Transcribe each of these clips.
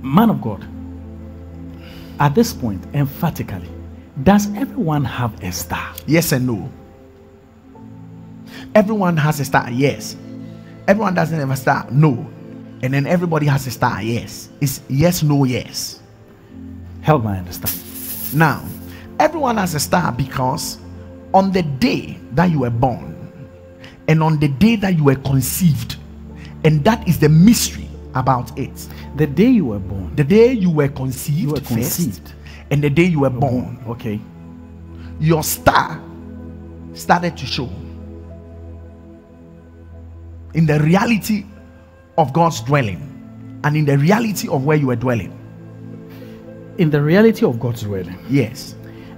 Man of God, at this point, emphatically, does everyone have a star? Yes and no. Everyone has a star, yes. Everyone doesn't have a star, no. And then everybody has a star, yes. It's yes, no, yes. Help my understand. Now, everyone has a star because on the day that you were born and on the day that you were conceived, and that is the mystery about it. The day you were born, the day you were conceived, conceived. And the day you were born, okay, your star started to show in the reality of God's dwelling and in the reality of where you were dwelling. In the reality of God's dwelling, yes,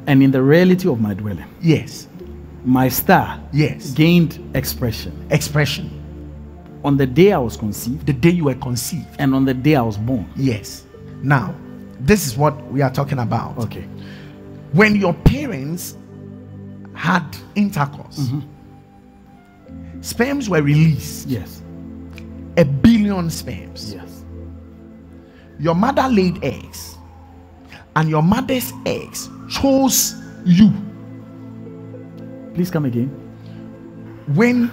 and in the reality of my dwelling, yes, my star, yes, gained expression on the day I was conceived, the day you were conceived, and on the day I was born. Yes. Now, this is what we are talking about. Okay. When your parents had intercourse, sperms were released. Yes. 1 billion sperms. Yes. Your mother laid eggs, and your mother's eggs chose you. Please come again. When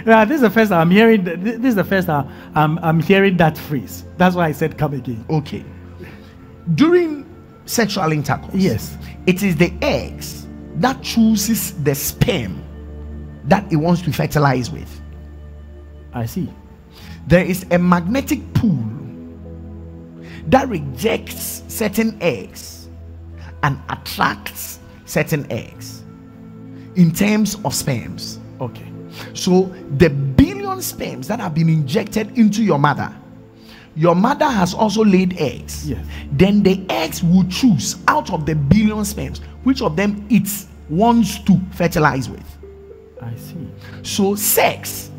now, this is the first time I'm hearing. This is the first time I'm hearing that phrase. That's why I said come again. Okay. During sexual intercourse, yes, it is the eggs that chooses the sperm that it wants to fertilize with. I see. There is a magnetic pool that rejects certain eggs and attracts certain eggs in terms of sperms. Okay. So the billion sperms that have been injected into your mother has also laid eggs. Yes. Then the eggs will choose out of the billion sperms which of them it wants to fertilize with. I see. So sex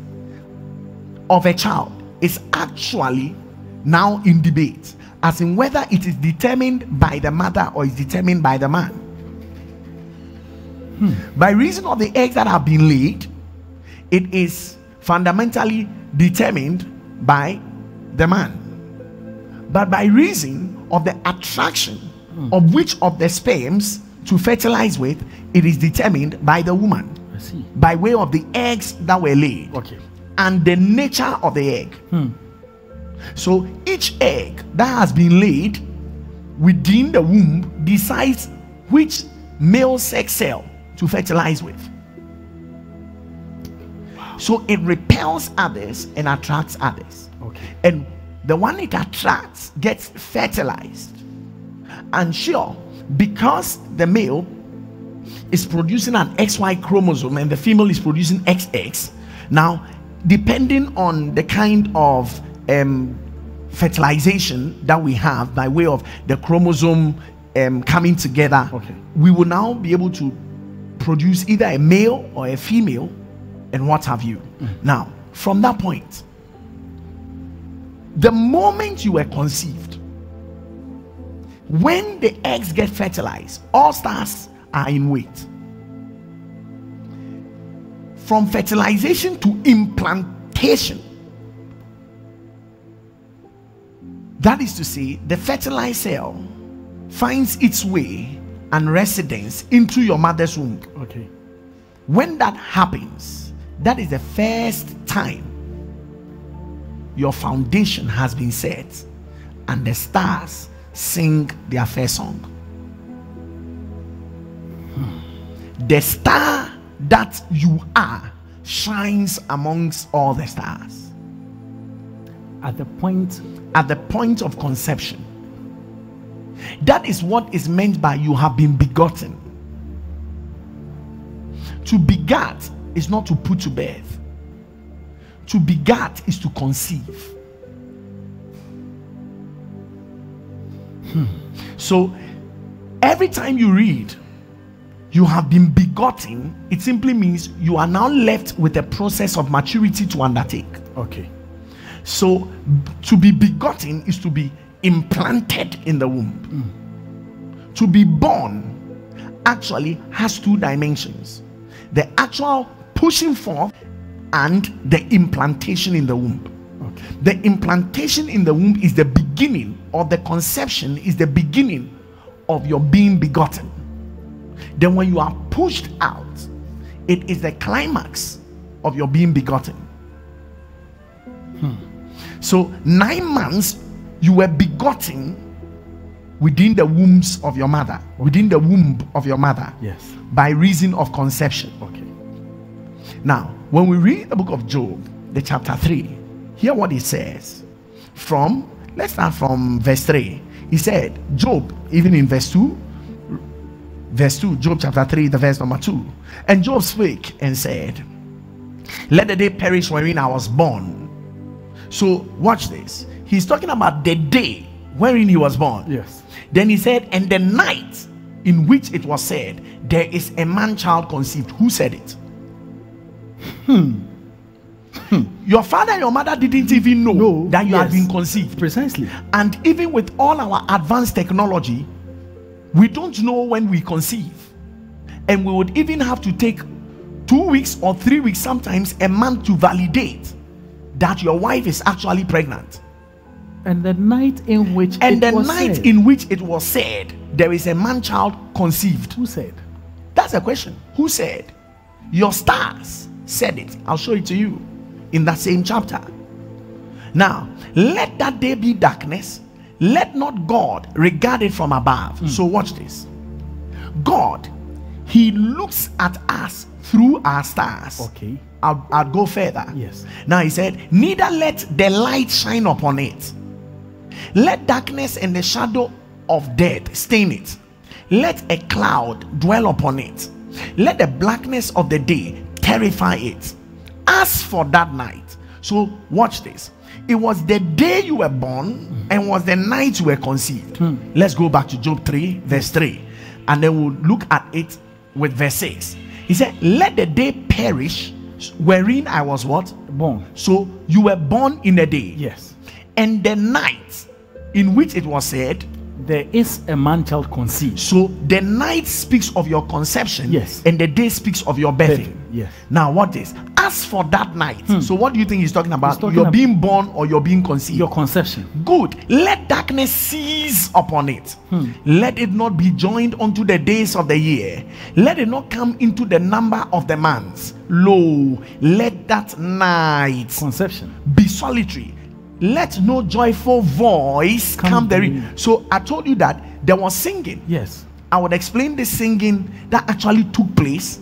of a child is actually now in debate, as in whether it is determined by the mother or is determined by the man. By reason of the eggs that have been laid, it is fundamentally determined by the man. But by reason of the attraction of which of the sperms to fertilize with, it is determined by the woman. I see. By way of the eggs that were laid. Okay. And the nature of the egg. So each egg that has been laid within the womb decides which male sex cell to fertilize with. Wow. So it repels others and attracts others. Okay. And the one it attracts gets fertilized. And sure, because the male is producing an XY chromosome and the female is producing XX, now depending on the kind of fertilization that we have by way of the chromosome coming together, okay, we will now be able to produce either a male or a female and what have you. Now, from that point, the moment you were conceived, when the eggs get fertilized, all stars are in wait. From fertilization to implantation, that is to say, the fertilized cell finds its way and residence into your mother's womb. Okay. When that happens, that is the first time your foundation has been set and the stars sing their first song. The star that you are shines amongst all the stars at the point of conception. That is what is meant by you have been begotten. To begat is not to put to birth. To begat is to conceive. So every time you read you have been begotten, it simply means you are now left with a process of maturity to undertake. Okay. So to be begotten is to be implanted in the womb. To be born actually has two dimensions: the actual pushing forth and the implantation in the womb. The implantation in the womb is the beginning, or the conception is the beginning of your being begotten. Then when you are pushed out, it is the climax of your being begotten. So 9 months you were begotten within the wombs of your mother, within the womb of your mother. Yes. By reason of conception. Okay. Now, when we read the book of Job, the chapter 3, hear what it says. Let's start from verse 3. He said, Job, even in verse 2, Job chapter 3, the verse number 2. And Job spake and said, let the day perish wherein I was born. So watch this. He's talking about the day wherein he was born. Yes. Then he said, and the night in which it was said, there is a man child conceived. Who said it? Your father and your mother didn't even know that you had been conceived. Precisely. And even with all our advanced technology, we don't know when we conceive. And we would even have to take 2 weeks or 3 weeks, sometimes a month, to validate that your wife is actually pregnant. And the night in which in which it was said, there is a man child conceived. Who said? That's a question. Who said? Your stars said it. I'll show it to you in that same chapter. Now, let that day be darkness. Let not God regard it from above. So watch this. God, he looks at us through our stars. Okay. I'll go further. Yes. Now he said, neither let the light shine upon it. Let darkness and the shadow of death stain it. Let a cloud dwell upon it. Let the blackness of the day terrify it. As for that night. So watch this. It was the day you were born and was the night you were conceived. Let's go back to Job 3 verse 3, and then we'll look at it with verse 6. He said, let the day perish wherein I was what? Born. So you were born in a day. Yes. And the night in which it was said, there is a man child conceived. So the night speaks of your conception. Yes. And the day speaks of your birthing. Yes. Now what is? As for that night. So what do you think he's talking about? He's talking you're being born or you're being conceived? Your conception. Good. Let darkness cease upon it. Let it not be joined unto the days of the year. Let it not come into the number of the months. Lo, let that night Conception. be solitary. Let no joyful voice come therein. So I told you that there was singing. Yes. I would explain the singing that actually took place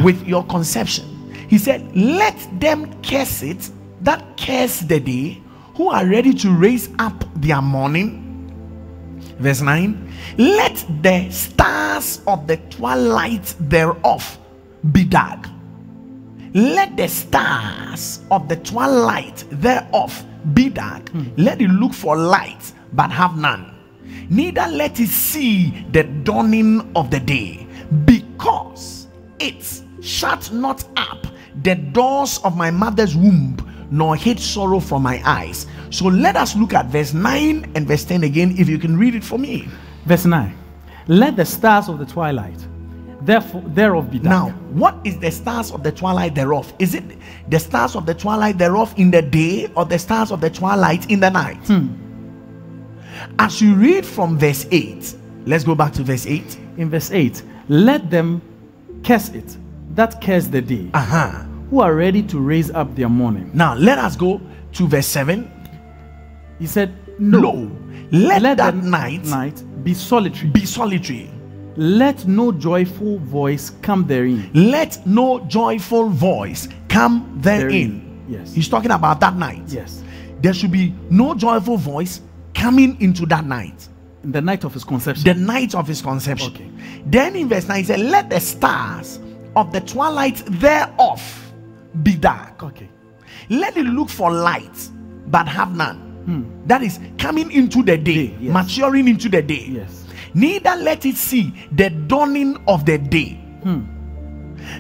with your conception. He said, let them curse it that curse the day, who are ready to raise up their mourning. Verse 9. Let the stars of the twilight thereof be dark. Let the stars of the twilight thereof be dark. Let it look for light, but have none. Neither let it see the dawning of the day, because it shut not up the doors of my mother's womb, nor hid sorrow from my eyes. So let us look at verse 9 and verse 10 again, if you can read it for me. Verse 9. Let the stars of the twilight thereof be dark. Now, what is the stars of the twilight thereof? Is it the stars of the twilight thereof in the day, or the stars of the twilight in the night? As you read from verse 8, let's go back to verse 8. In verse 8, let them curse it that curse the day, who are ready to raise up their mourning. Now let us go to verse 7. He said, no, let that night be solitary. Be solitary. Let no joyful voice come therein. Let no joyful voice come therein. Yes. He's talking about that night. Yes. There should be no joyful voice coming into that night. The night of his conception. The night of his conception. Okay. Then in verse 9 he said, let the stars of the twilight thereof be dark. Okay. Let it look for light, but have none. That is coming into the day, yes. Maturing into the day. Yes. Neither let it see the dawning of the day.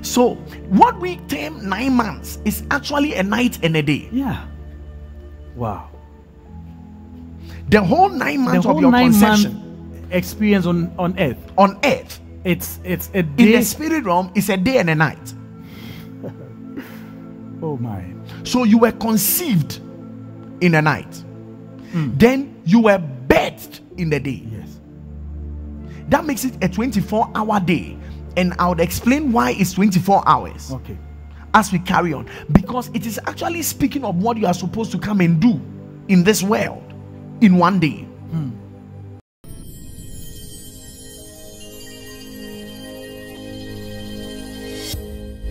So what we term 9 months is actually a night and a day. Yeah. Wow. The whole 9 months of your conception experience on earth. On earth. It's a day. In the spirit realm, it's a day and a night. Oh my. So you were conceived in the night. Then you were birthed in the day. Yes. That makes it a 24-hour day. And I would explain why it's 24 hours. Okay. As we carry on. Because it is actually speaking of what you are supposed to come and do in this world in one day.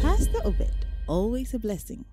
Pastor Obed, always a blessing.